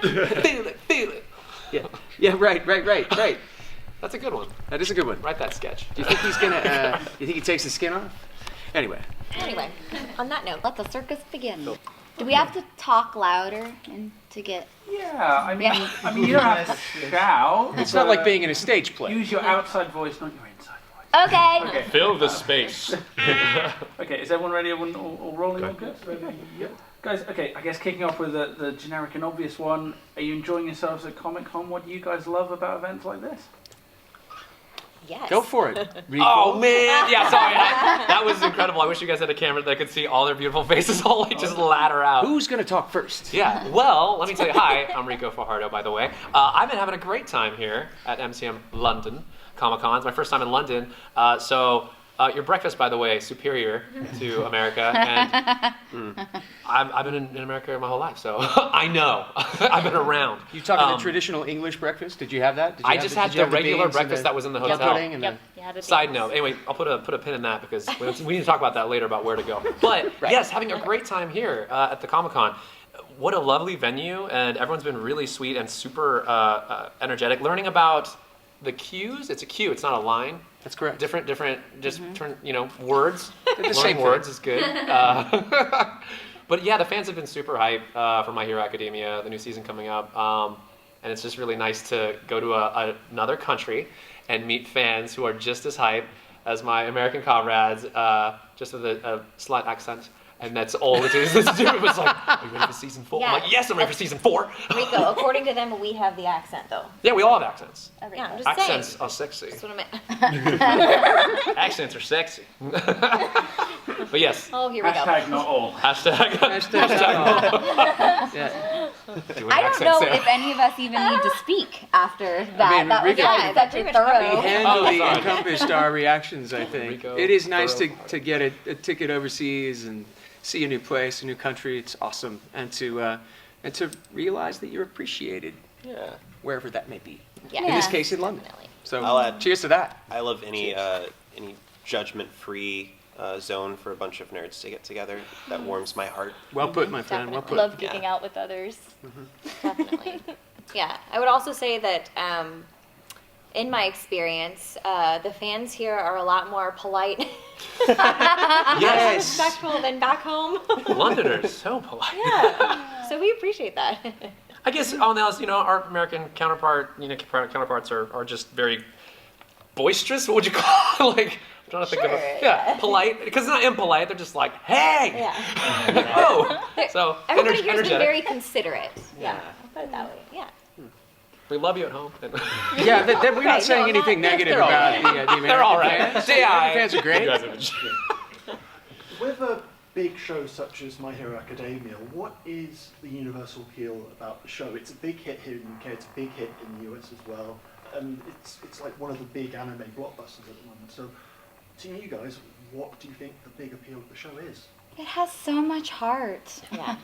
Feel it. Yeah, right. That's a good one. That is a good one. Write that sketch. Do you think he's gonna, you think he takes the skin off? Anyway, on that note, let the circus begin. Do we have to talk louder and to get... Yeah, I mean, you don't have to shout. it's not like being in a stage play. Use your outside voice, not your inside voice. Okay. Fill the space. Okay, is everyone ready? Everyone all rolling? All good? Yep. Guys, okay, I guess kicking off with the generic and obvious one, are you enjoying yourselves at Comic-Con? What do you guys love about events like this? Yes. Go for it, Ricco. Oh man, yeah, sorry. That was incredible. I wish you guys had a camera that could see all their beautiful faces all like just ladder out. Who's gonna talk first? Yeah, well, let me tell you, hi, I'm Ricco Fajardo, by the way. I've been having a great time here at MCM London Comic-Con. It's my first time in London, so your breakfast, by the way, superior to America, and I've been in America my whole life, so I know. I've been around. You talking the traditional English breakfast? Did you have that? I just had the regular breakfast that was in the hotel. Side note. Anyway, I'll put a pin in that because we need to talk about that later about where to go. But yes, having a great time here at the Comic-Con. What a lovely venue, and everyone's been really sweet and super energetic. Learning about the cues. It's a cue. It's not a line. That's correct. Different. Just turn. Words. The same words is good. But yeah, the fans have been super hype for My Hero Academia, the new season coming up, and it's just really nice to go to another country and meet fans who are just as hype as my American comrades, just with a slight accent. And that's all it is. It's like, are you ready for season 4? Yeah. I'm like, yes, I'm ready for season 4. Ricco, according to them, we have the accent, though. Yeah, we all have accents. Yeah, I'm just Accents saying. are sexy. That's what I meant. Accents are sexy. But yes. Oh, here we go. Hashtag not all. Hashtag. Yeah. I don't know if any of us even need to speak after that. I mean, that was Ricco- such a We thorough. handily sorry. encompassed our reactions, I think. Ricco, It is nice thorough. to get a ticket overseas and see a new place, a new country. It's awesome, and to realize that you're appreciated, wherever that may be. Yeah. In this case, in London. Definitely. So, I'll add- cheers to that. I love any judgment-free zone for a bunch of nerds to get together. That warms my heart. Well put, my friend. Well put. Love geeking out with others. Definitely. Yeah, I would also say that in my experience, the fans here are a lot more polite Yes. respectful than back home. Londoners, so polite. Yeah, so we appreciate that. I guess all else, our American counterparts are just very boisterous. What would you call it? Like, I'm trying to think of it. Yeah, polite. Because it's not impolite. They're just like, hey. Yeah. Oh. So Everybody here's been energetic. very considerate. Yeah, I'll put it that way. Yeah. We love you at home. Yeah, we're not saying no, anything not- negative they're all about right. the American They're all right. fans. Yeah, American fans are great. You guys have been- With a big show such as My Hero Academia, what is the universal appeal about the show? It's a big hit here in the UK, it's a big hit in the US as well, and it's like one of the big anime blockbusters at the moment. So, to you guys, what do you think the big appeal of the show is? It has so much heart. Yeah.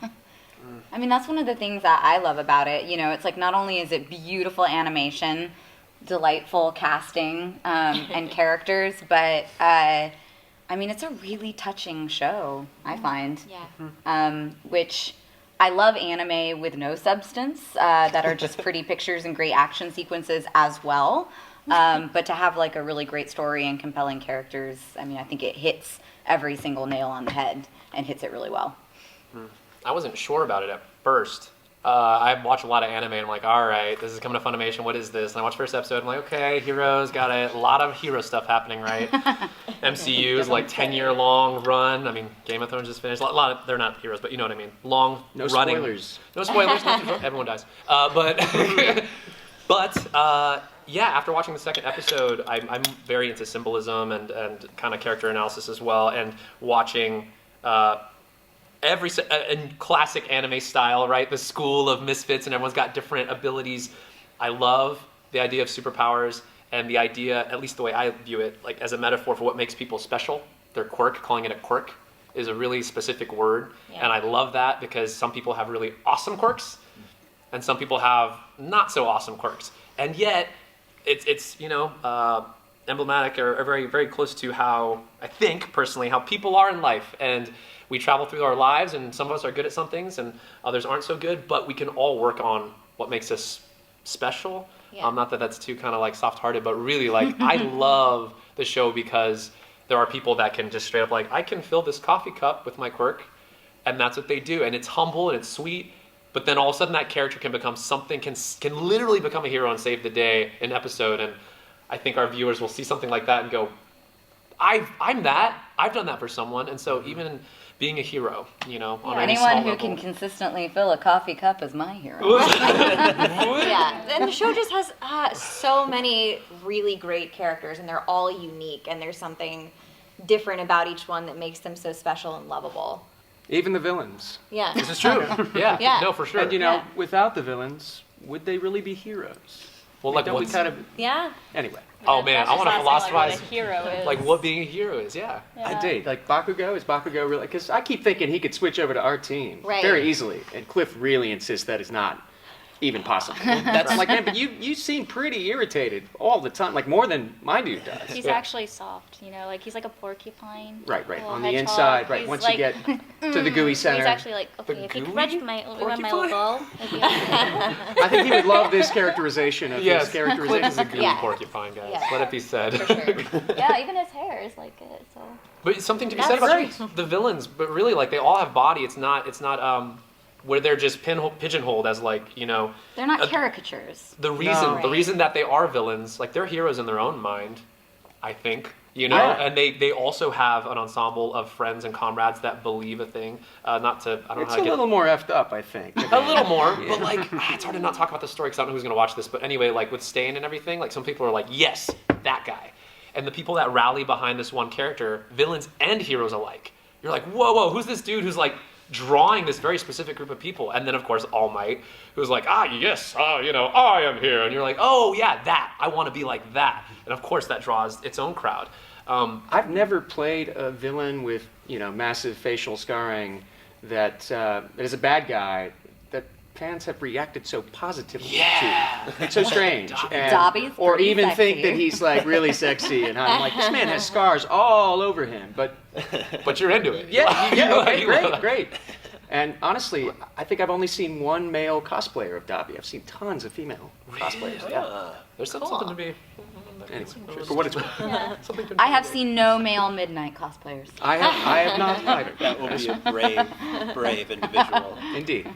I mean, that's one of the things that I love about it. It's like not only is it beautiful animation, delightful casting, and characters, but I mean, it's a really touching show, I find. Yeah. Which I love anime with no substance, that are just pretty pictures and great action sequences as well. But to have like a really great story and compelling characters, I mean, I think it hits every single nail on the head and hits it really well. I wasn't sure about it at first. I watch a lot of anime and I'm like, all right, this is coming to Funimation, what is this? And I watched the first episode, I'm like, okay, heroes, got it. A lot of hero stuff happening, right? MCU's like 10-year-long run. I mean, Game of Thrones just finished. A lot of, they're not heroes, but you know what I mean. Long No running. spoilers. No spoilers. Everyone dies. Yeah, after watching the second episode, I'm very into symbolism and kind of character analysis as well, and watching in classic anime style, right? The school of misfits and everyone's got different abilities. I love the idea of superpowers and the idea, at least the way I view it, like as a metaphor for what makes people special. Their quirk, calling it a quirk, is a really specific word. Yeah. And I love that because some people have really awesome quirks and some people have not so awesome quirks. And yet, it's emblematic or very, very close to how, I think, personally, how people are in life. And we travel through our lives, and some of us are good at some things, and others aren't so good, but we can all work on what makes us special. Yeah. Not that that's too kind of like soft-hearted, but really like I love the show because there are people that can just straight up like, I can fill this coffee cup with my quirk, and that's what they do, and it's humble and it's sweet. But then all of a sudden that character can become something, can literally become a hero and save the day in an episode. And I think our viewers will see something like that and go, I'm that. I've done that for someone. And so even being a hero, you know, on any Anyone small who level. can consistently fill a coffee cup is my hero. Yeah, and the show just has so many really great characters, and they're all unique, and there's something different about each one that makes them so special and lovable. Even the villains. Yeah. This is true. Yeah. Yeah. No, for sure. And you know, Yeah. without the villains, would they really be heroes? well, like Don't we what's, kind of Yeah. anyway? oh man, That's I just want to last time, like, philosophize what a hero is. like what being a hero is. Yeah. I did. Like Bakugo, is Bakugo really? Because I keep thinking he could switch over to our team Right. very easily, and Cliff really insists that is not even possible. That's I'm like, man, but you seem pretty irritated all the time, like more than my dude does. He's actually soft, you know, like he's like a porcupine. Right. little On the hedgehog. inside, right. He's Once like, you get to the gooey center, He's actually like, okay, if you gooey could rub my porcupine? little if you I think he would love this characterization of Yes. his Cliff is a characterization. gooey Yeah. porcupine, guys. Yeah. Let it be said. For sure. Yeah, even his hair is like it. So But something to be That's said about right. the villains, but really, like they all have body. It's not where they're just pigeonholed as like, you know, They're not caricatures. the reason No. the Right. reason that they are villains, like they're heroes in their own mind, I think. You know, Yeah. and they also have an ensemble of friends and comrades that believe a thing. Not to, I don't It's know how a to get little more effed up, I think. a little more, but like it's hard to not talk about the story because I don't know who's gonna watch this. But anyway, like with Stain and everything, like some people are like, yes, that guy, and the people that rally behind this one character, villains and heroes alike. You're like, whoa, who's this dude who's like drawing this very specific group of people? And then of course All Might, who's like, yes, you know, I am here, and you're like, oh yeah, that I want to be like that, and of course that draws its own crowd. I've never played a villain with, you know, massive facial scarring that is a bad guy that fans have reacted so positively Yeah. to. It's so strange. And- Dobby's or pretty even think sexy. that he's like really sexy, and I'm like, this man has scars all over him. But But you're into it. yeah, okay, You love it. great. And honestly, I think I've only seen one male cosplayer of Dobby. I've seen tons of female cosplayers. Yeah. There's something to be. Anyway, for what it's worth. Something to I have seen no male Midnight cosplayers. I have not either. That will be a brave individual. Indeed.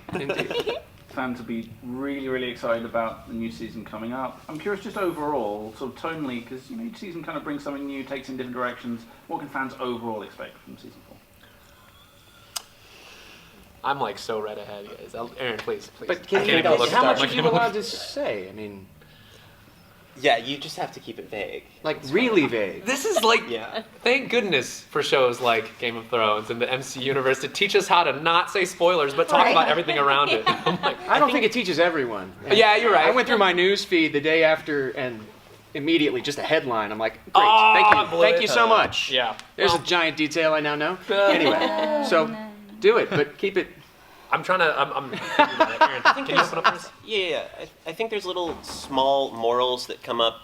Fans will be really, really excited about the new season coming up. I'm curious, just overall, sort of tonally, because you know each season kind of brings something new, takes in different directions. What can fans overall expect from season 4? I'm like so red ahead, guys. Aaron, please. But I can can't you, even look how at much are you allowed to say? I mean, Yeah, you just have to keep it vague. like really vague. This is like, Yeah. thank goodness for shows like Game of Thrones and the MC universe to teach us how to not say spoilers, but talk Right. about everything around it. I'm like, I don't think it teaches everyone. yeah, you're right. I went through my news feed the day after and immediately just a headline. I'm like, great, Ah, thank you so much. Yeah. There's a giant detail I now know. Anyway, so do it, but keep it. I'm trying to. I'm Aaron, can you open up for us? Yeah, I think there's little small morals that come up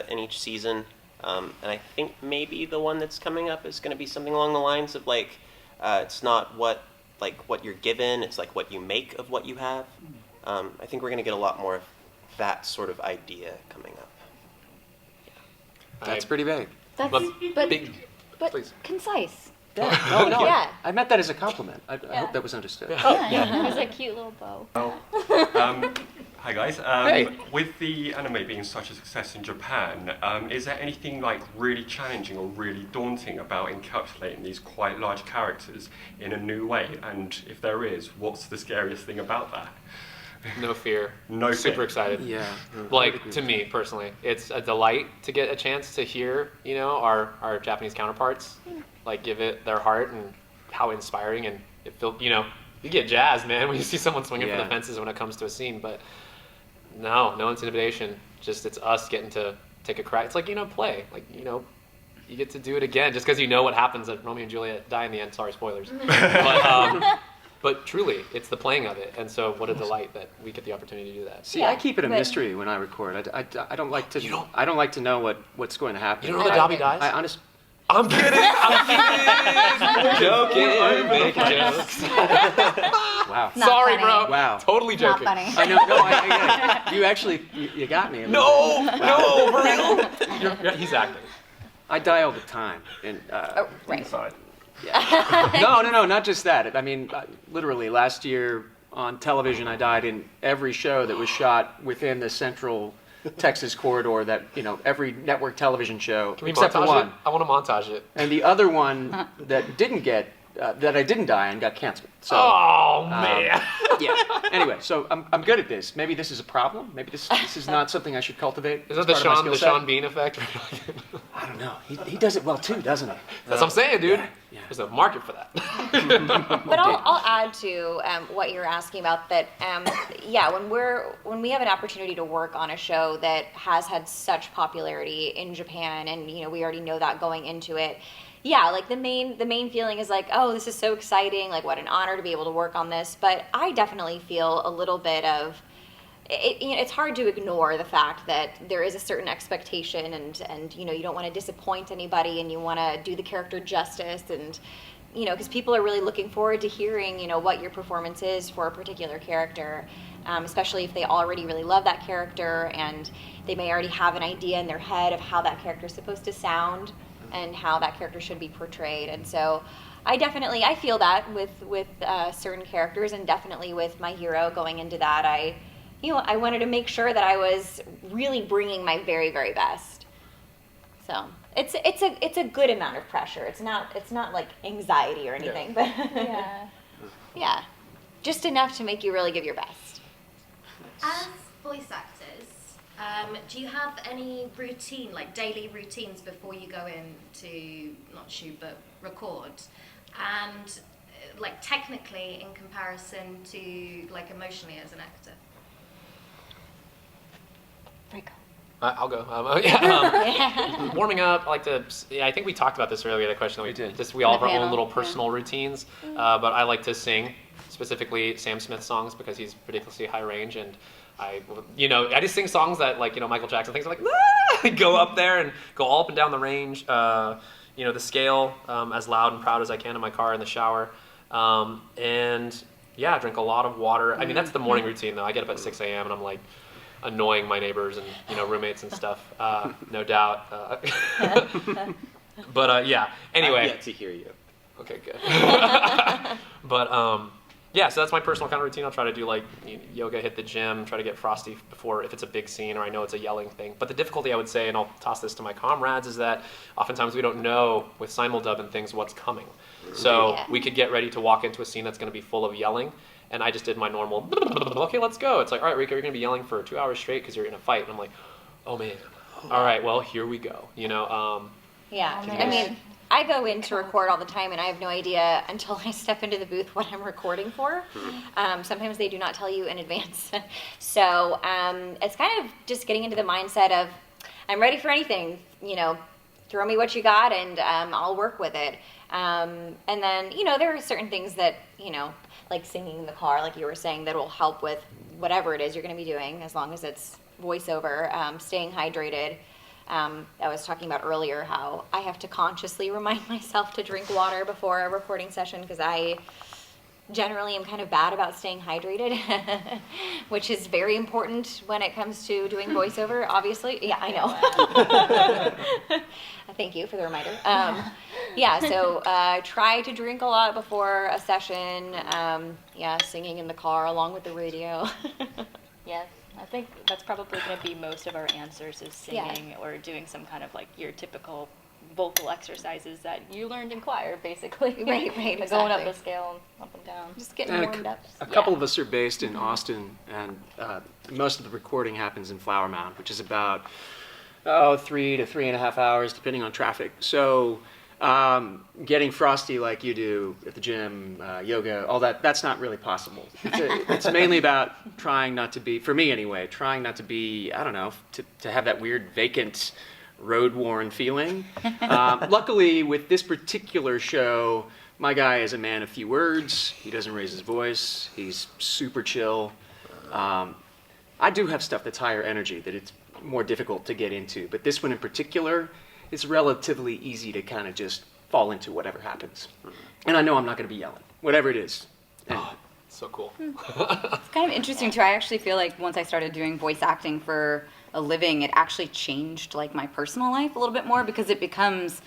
in each season, and I think maybe the one that's coming up is going to be something along the lines of like, it's not what you're given, it's like what you make of what you have. I think we're going to get a lot more of that sort of idea coming up. That's pretty vague. That's But big, but please. concise. Yeah. Oh no, Yeah. I meant that as a compliment. I hope that was understood. yeah, he's a cute little bow. Hi guys. Hey. With the anime being such a success in Japan, is there anything like really challenging or really daunting about encapsulating these quite large characters in a new way? And if there is, what's the scariest thing about that? No fear. No Super fear. excited. Yeah. Like to me personally, it's a delight to get a chance to hear, you know, our Japanese counterparts, like give it their heart and how inspiring and it feels, you know, you get jazzed, man, when you see someone swinging for Yeah. the fences when it comes to a scene. But no intimidation. Just it's us getting to take a crack. It's like, you know, play. Like, you know, you get to do it again just because you know what happens that Romeo and Juliet die in the end. Sorry, spoilers. But truly, it's the playing of it, and so what a delight that we get the opportunity to do that. See, Yeah, I keep it a but- mystery when I record. I don't like to. You don't- I don't like to know what's going to happen. You don't know that Dobby dies? I honest. I'm kidding. I'm joking. Making jokes. Wow. Not Sorry, funny. bro. Wow. Totally Not joking. funny. I know. No, I get it. You actually, you got me. No, for real. He's acting. I die all the time, and Right. Inside. no, not just that. I mean, literally, last year on television, I died in every show that was shot within the central Texas corridor. That every network television show Can we except for montage one. it? I want to montage it. And the other one that didn't get that I didn't die in got canceled. So Oh man. yeah. Anyway, so I'm good at this. Maybe this is a problem. Maybe this is not something I should cultivate. Is as that part of my skill set. Sean Bean effect? I don't know. He does it well too, doesn't he? That's what I'm saying, dude. Yeah. There's a market for that. But I'll add to what you're asking about that. Yeah, when we have an opportunity to work on a show that has had such popularity in Japan, and we already know that going into it. Yeah, like the main feeling is like, oh, this is so exciting. Like, what an honor to be able to work on this. But I definitely feel a little bit of it's hard to ignore the fact that there is a certain expectation, and you don't want to disappoint anybody, and you want to do the character justice, and because people are really looking forward to hearing what your performance is for a particular character, especially if they already really love that character, and they may already have an idea in their head of how that character is supposed to sound and how that character should be portrayed. And so I feel that with certain characters, and definitely with my hero going into that, I wanted to make sure that I was really bringing my very, very best. So it's a good amount of pressure. It's not like anxiety or anything, but Yeah. yeah, just enough to make you really give your best. As voice actors, do you have any routine, like daily routines before you go in to not shoot but record? And like technically in comparison to like emotionally as an actor? Ricco. I'll go. Warming up, I like to. Yeah, I think we talked about this earlier. The question that we did. Just we all have our panel, own little yeah. personal routines, but I like to sing, specifically Sam Smith songs because he's ridiculously high range, and I just sing songs that Michael Jackson things are like go up there and go all up and down the range. The scale as loud and proud as I can in my car in the shower, and yeah, drink a lot of water. I mean that's the morning routine though. I get up at 6 a.m. and I'm like annoying my neighbors and roommates and stuff, no doubt. But yeah. Anyway. I've yet to hear you. Okay, good. But yeah, so that's my personal kind of routine. I'll try to do like yoga, hit the gym, try to get frosty before if it's a big scene or I know it's a yelling thing. But the difficulty I would say, and I'll toss this to my comrades, is that oftentimes we don't know with simul-dub and things what's coming. So Yeah. we could get ready to walk into a scene that's going to be full of yelling, and I just did my normal, okay, let's go. It's like, all right, Ricco, you're going to be yelling for 2 hours straight because you're in a fight. And I'm like, oh man, all right, well, here we go. Yeah, Oh, I mean, I go in to record all the time, and I have no idea until I step into the booth what I'm recording for. Sometimes they do not tell you in advance. So it's kind of just getting into the mindset of, I'm ready for anything, throw me what you got, and I'll work with it. And then, there are certain things that, like singing in the car, like you were saying, that will help with whatever it is you're going to be doing, as long as it's voiceover, staying hydrated. I was talking about earlier how I have to consciously remind myself to drink water before a recording session because I generally am kind of bad about staying hydrated, which is very important when it comes to doing voiceover, obviously. Yeah, I know. Thank you for the reminder. Yeah, so try to drink a lot before a session. Yeah, singing in the car along with the radio. Yes, I think that's probably going to be most of our answers is singing or doing some kind of like your typical vocal exercises that you learned in choir, basically. Right, Like going up exactly. the scale and up and down. Just getting And warmed up. a couple of us are based in Austin, and most of the recording happens in Flower Mound, which is about 3 to 3.5 hours, depending on traffic. So getting frosty like you do at the gym, yoga, all that's not really possible. It's mainly about trying not to be, for me anyway, trying not to be, I don't know, to have that weird vacant, road-worn feeling. Luckily, with this particular show, my guy is a man of few words. He doesn't raise his voice. He's super chill. I do have stuff that's higher energy that it's more difficult to get into, but this one in particular, it's relatively easy to kind of just fall into whatever happens. And I know I'm not going to be yelling, whatever it is. And So cool. It's kind of interesting too. I actually feel like once I started doing voice acting for a living, it actually changed like my personal life a little bit more, because it becomes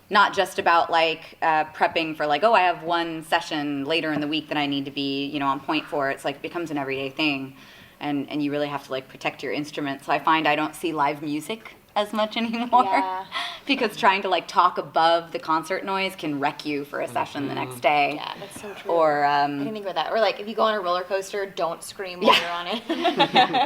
not just about like prepping for like, oh, I have one session later in the week that I need to be, you know, on point for. It's like becomes an everyday thing, and you really have to like protect your instrument. So I find I don't see live music as much anymore, Yeah. because trying to like talk above the concert noise can wreck you for a session the next day. Yeah, that's so true. Or I didn't think about that. Or like if you go on a roller coaster, don't scream while you're on it.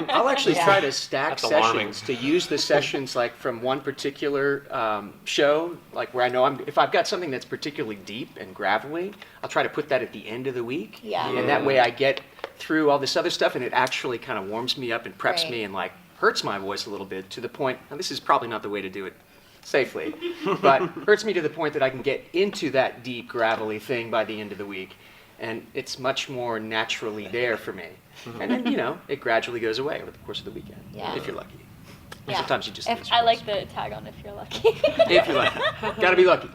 I'll actually try to stack That's alarming. sessions, to use the sessions like from one particular show, like where I know if I've got something that's particularly deep and gravelly, I'll try to put that at the end of the week. Yeah. And that way I get through all this other stuff, and it actually kind of warms me up and preps Right. me and like hurts my voice a little bit, to the point, now this is probably not the way to do it safely, but hurts me to the point that I can get into that deep gravelly thing by the end of the week. And it's much more naturally there for me. And then, you know, it gradually goes away over the course of the weekend, Yeah. if you're lucky. Yeah. Sometimes you just lose I your like voice. the tag on if you're lucky. If you're lucky. Gotta be lucky.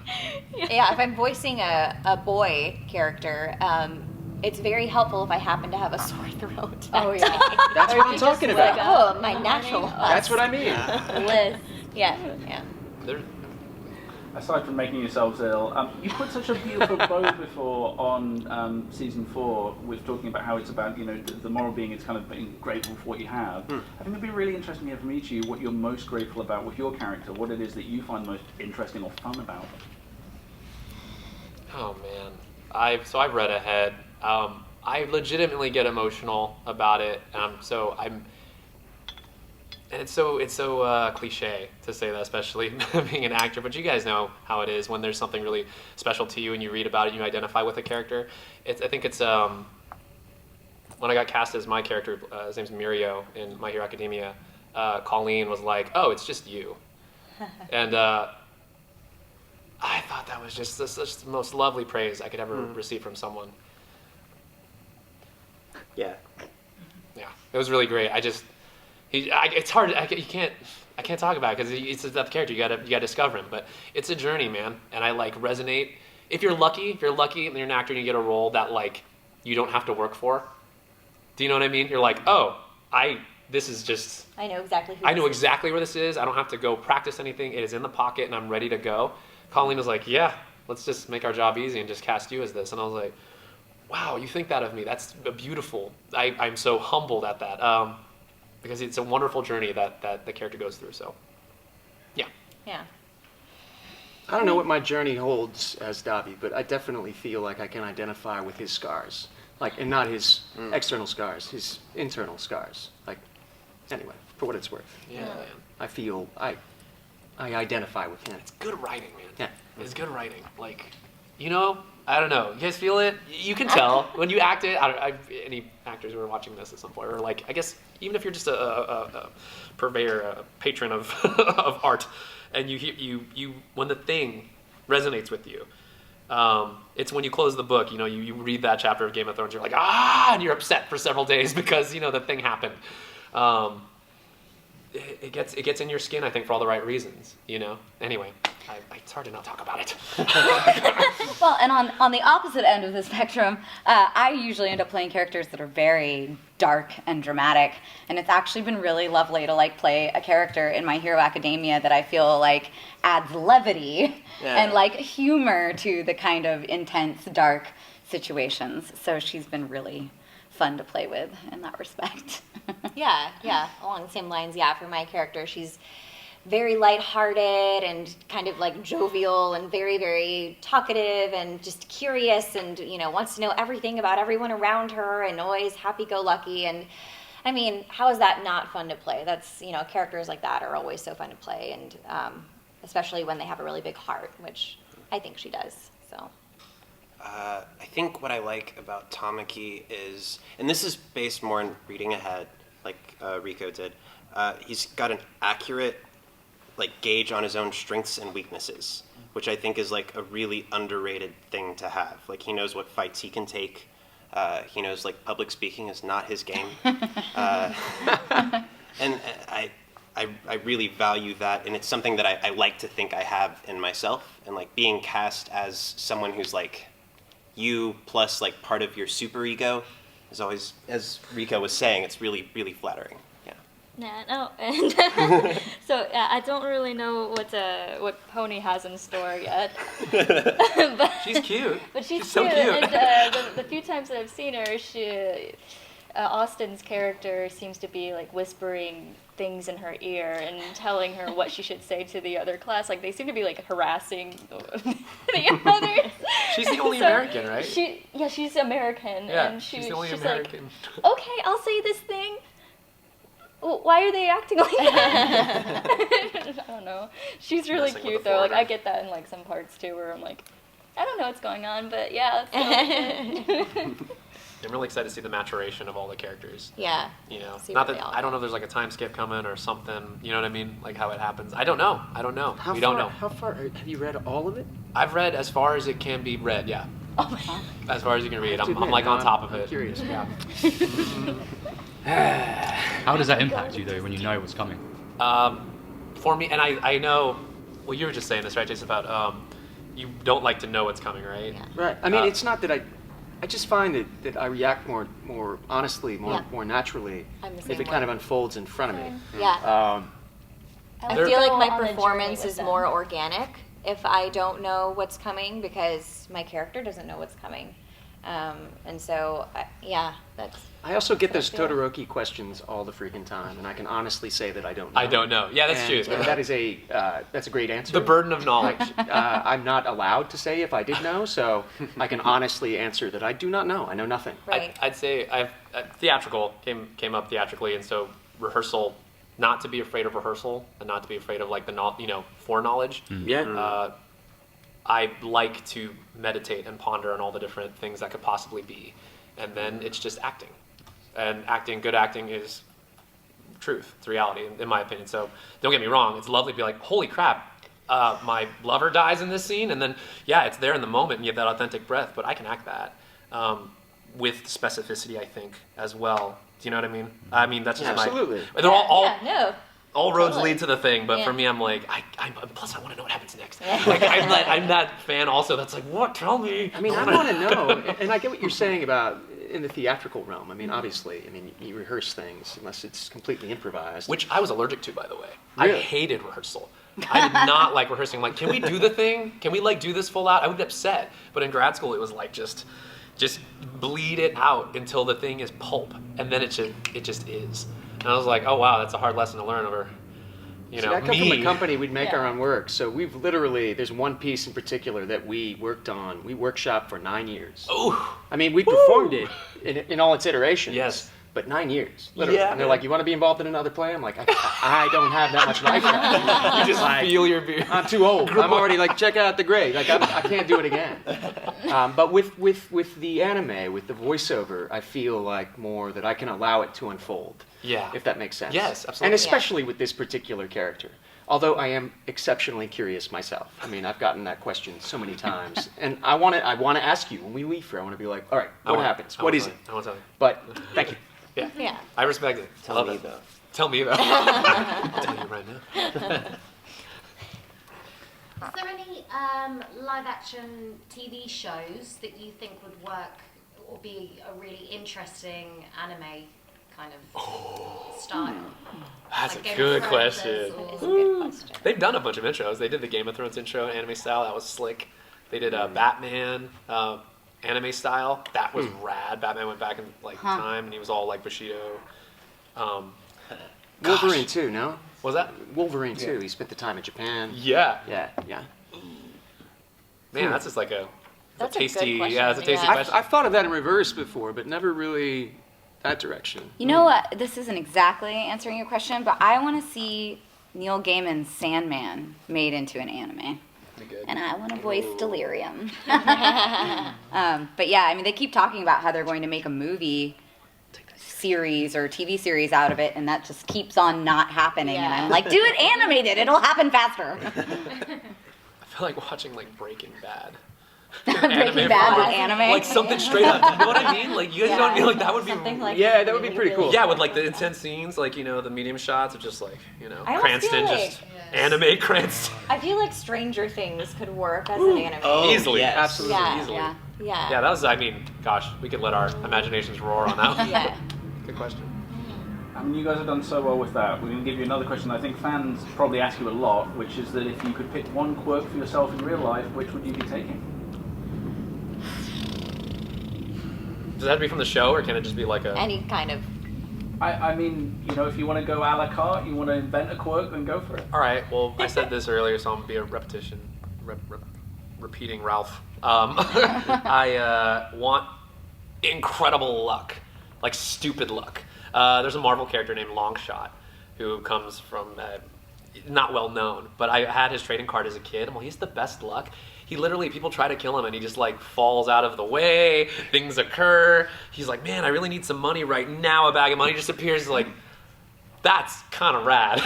Yeah, if I'm voicing a boy character, it's very helpful if I happen to have a sore throat. Oh, yeah. That's what I'm talking about. Oh, my natural. That's what I mean. Liz. Yeah, yeah. There, Aside from making yourselves ill, you put such a beautiful bow before on season 4 with talking about how it's about, you know, the moral being it's kind of being grateful for what you have. I think it'd be really interesting to hear from each of you what you're most grateful about with your character, what it is that you find most interesting or fun about them. oh man, I've read ahead. I legitimately get emotional about it. And it's so cliche to say that, especially being an actor. But you guys know how it is when there's something really special to you and you read about it, and you identify with the character. I think it's when I got cast as my character, his name's Mirio in My Hero Academia. Colleen was like, "Oh, it's just you," and I thought that was just such the most lovely praise I could ever receive from someone. Yeah. Yeah, it was really great. It's hard. I can't talk about it because it's that character. You gotta discover him. But it's a journey, man. And I like resonate. If you're lucky and you're an actor and you get a role that like you don't have to work for. Do you know what I mean? You're like, oh, this is just. I know exactly who I know this is. exactly where this is. I don't have to go practice anything. It is in the pocket and I'm ready to go. Colleen was like, yeah, let's just make our job easy and just cast you as this. And I was like, wow, you think that of me. That's beautiful. I'm so humbled at that. Because it's a wonderful journey that the character goes through. So, yeah. Yeah. I don't know what my journey holds as Davi, but I definitely feel like I can identify with his scars. Like, and not his external scars, his internal scars. Like, anyway, for what it's worth. Yeah, man. I feel, I identify with him. It's good writing, man. Yeah. It's good writing. Like, you know, I don't know. You guys feel it? You can tell when you act it. Any actors who are watching this at some point, or like, I guess even if you're just a purveyor, a patron of of art, and you when the thing resonates with you, it's when you close the book. You know, you read that chapter of Game of Thrones. You're like, and you're upset for several days because you know the thing happened. It gets in your skin, I think, for all the right reasons. You know. Anyway, it's hard to not talk about it. Well, and on the opposite end of the spectrum, I usually end up playing characters that are very dark and dramatic, and it's actually been really lovely to like play a character in My Hero Academia that I feel like adds levity and like humor to the kind of intense, dark situations. So she's been really fun to play with in that respect. Yeah. Along the same lines, yeah, for my character, she's very lighthearted and kind of like jovial and very, very talkative and just curious and, you know, wants to know everything about everyone around her and always happy-go-lucky. And I mean, how is that not fun to play? That's, you know, characters like that are always so fun to play, and especially when they have a really big heart, which I think she does, so. I think what I like about Tamaki is, and this is based more on reading ahead, like Ricco did, he's got an accurate like gauge on his own strengths and weaknesses, which I think is like a really underrated thing to have. Like he knows what fights he can take. He knows like public speaking is not his game. And I really value that, and it's something that I like to think I have in myself, and like being cast as someone who's like you plus like part of your super ego is always, as Ricco was saying, it's really, really flattering. Yeah. Yeah, no, and so yeah, I don't really know what Pony has in store yet. But, She's cute. But she's so cute. cute. And the few times that I've seen her, Austin's character seems to be like whispering things in her ear and telling her what she should say to the other class. Like they seem to be like harassing the others. She's the only So American, right? She's American. Yeah, and she's the only she's American. like, okay, I'll say this thing. Well, why are they acting like that? I don't know. She's really Messing with cute the though. Like I foreigner. get that in like some parts too, where I'm like, I don't know what's going on, but yeah, let's go. I'm really excited to see the maturation of all the characters. Yeah. You know, See not where they that all I don't know if there's like a time skip coming or something. You know what I mean? Like how it happens. I don't know. We don't know. How far have you read all of it? I've read as far as it can be read. Yeah. Oh my God. As far as you can read. I have to I'm admit, like on now top of I'm it. curious. Yeah. How does that impact you though when you know what's coming? For me, and I know. Well, you were just saying this, right, Jason? About you don't like to know what's coming, right? Yeah. Right. I mean, it's not that I just find that I react more honestly, Yeah. more naturally I'm the same if it way. kind of unfolds in front of me. Yeah. I There- feel like Go my on a journey performance with is them. more organic if I don't know what's coming because my character doesn't know what's coming. And so, that's. I also get those That's what I Todoroki questions all the freaking time, and I can honestly say that I don't know. I don't know. Yeah, that's And true. that is that's a great answer. The burden of knowledge. I'm not allowed to say if I did know, so I can honestly answer that I do not know. I know nothing. Right. I'd say theatrical came up theatrically, and so rehearsal. Not to be afraid of rehearsal, and not to be afraid of like the foreknowledge. Yeah. I like to meditate and ponder on all the different things that could possibly be, and then it's just acting, and good acting is truth, it's reality, in my opinion. So don't get me wrong, it's lovely to be like, holy crap, my lover dies in this scene, and then it's there in the moment, and you have that authentic breath. But I can act that with specificity, I think, as well. Do you know what I mean? I mean that's just Absolutely. They're all no. all roads Totally. lead to the thing, but Yeah. for me, I'm like, plus I want to know what happens next. Like I'm that fan also that's like, what? Tell me. I mean, I want to know, and I get what you're saying about in the theatrical realm. I mean, obviously, you rehearse things unless it's completely improvised. Which I was allergic to, by the way. Really? I hated rehearsal. I did not like rehearsing. Like, can we do the thing? Can we like do this full out? I would get upset. But in grad school, it was like just bleed it out until the thing is pulp, and then it just is. And I was like, oh wow, that's a hard lesson to learn over. See, I come from a company, we'd make our own work. So we've literally, there's one piece in particular that we worked on. We workshopped for 9 years. Ooh. I mean, we performed it in all its iterations. Yes. But 9 years, literally. Yeah, and they're man. like, you want to be involved in another play? I'm like, I don't have that much life left. You just feel your beard. I'm too old. I'm already like, check out the grade. Like, I can't do it again. But with the anime, with the voiceover, I feel like more that I can allow it to unfold. Yeah. If that makes sense. Yes, absolutely. And especially with this particular character. Although I am exceptionally curious myself. I mean, I've gotten that question so many times. And I want to ask you, when we leave here, I want to be like, all right, what happens? What is it? I want to tell you. But thank you. Yeah. Yeah. I respect it. I Tell love me it. though. Tell me though. I'll tell you right now. Is there any live action TV shows that you think would work or be a really interesting anime kind of style? That's Like a Game good of Thrones question. or- That is a good question. They've done a bunch of intros. They did the Game of Thrones intro anime style. That was slick. They did Batman anime style. That was rad. Batman went back in time, and he was all like Bushido. Wolverine too, no? Was that? Wolverine too. He spent the time in Japan. Yeah. Yeah. Man, that's just like a That's a good tasty. question, Yeah, it's a tasty yeah. question. I've thought of that in reverse before, but never really that direction. You know what? This isn't exactly answering your question, but I want to see Neil Gaiman's Sandman made into an anime. Be good. And I want to voice Delirium. But yeah, I mean, they keep talking about how they're going to make a movie series or TV series out of it, and that just keeps on not happening. And Yeah. I'm like, do it animated. It'll happen faster. I feel like watching like Breaking Bad. Breaking Bad with anime. Like something straight up. You know what I mean? Like you guys don't feel like that would be Something like Yeah, that would be pretty cool. yeah, with like the intense scenes, like the medium shots of just like I almost Cranston feel just anime Cranston. I feel like Stranger Things could work as an anime. Easily, yes. Absolutely. Yeah. easily. Yeah. Yeah. Yeah, that was. I mean, gosh, we could let our imaginations roar on that one. Yeah. Good question. I mean, you guys have done so well with that. We're going to give you another question that I think fans probably ask you a lot, which is that if you could pick one quirk for yourself in real life, which would you be taking? Does that have to be from the show, or can it just be like a? Any kind of. I mean, if you want to go a la carte, you want to invent a quirk, then go for it. All right. Well, I said this earlier, so I'm gonna be a repetition, repeating Ralph. I want incredible luck, like stupid luck. There's a Marvel character named Longshot who comes from not well known, but I had his trading card as a kid. Well, he's the best luck. He literally, people try to kill him and he just like falls out of the way, things occur. He's like, man, I really need some money right now. A bag of money just appears. Like, that's kind of rad.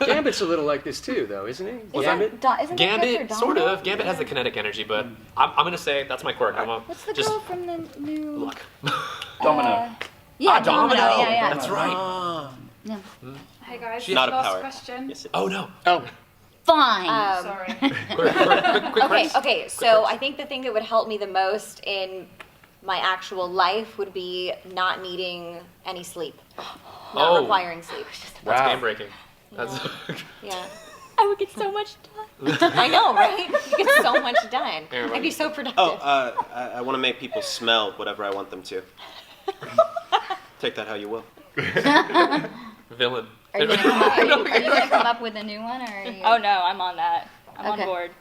Gambit's a little like this too, though, isn't he? Isn't the Gambit, character sort Domino? of. Gambit has the kinetic energy, but I'm going to say that's my quirk. What's the just girl from the new? luck. Domino. Yeah, Domino. Yeah. That's right. Yeah. Hey guys, She's not a last power. question. Yes, it Oh, no. Oh, Fine. Sorry. Quick. Okay. So I think the thing that would help me the most in my actual life would be not needing any sleep, not requiring sleep. That's Wow. game breaking. That's Yeah. I would get so much done. I know, right? You get so much done. I'd be so productive. I want to make people smell whatever I want them to. Take that how you will. villain. Are you gonna come up with a new one, or are you? Oh no, I'm on that. I'm Okay. on board.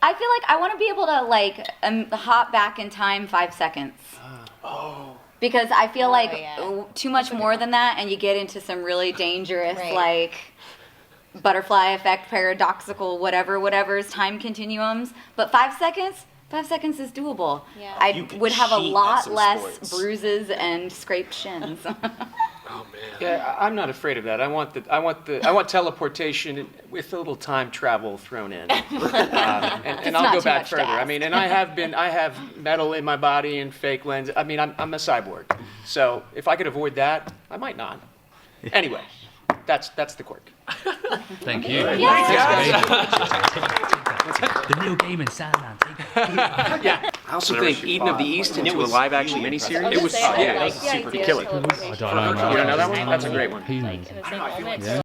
I feel like I want to be able to hop back in time 5 seconds. Because I feel too much more than that, and you get into some really dangerous butterfly effect, paradoxical, whatever's time continuums. But 5 seconds. 5 seconds is doable. Yeah. I You could would have a cheat at lot some less sports. bruises and scraped shins. Oh man. yeah, I'm not afraid of that. I want teleportation with a little time travel thrown in, and I'll not go too back much to further. I ask. mean, and I have metal in my body and fake lens. I mean, I'm a cyborg, so if I could avoid that, I might not. Anyway, that's the quirk. Thank you. The Neil Gaiman Sandman. Take that. Yeah. I also think Eden of the East into a live action miniseries. It was super the idea killer. totally I don't know. You don't know that one? That's a great one. like in the same moment. Yeah.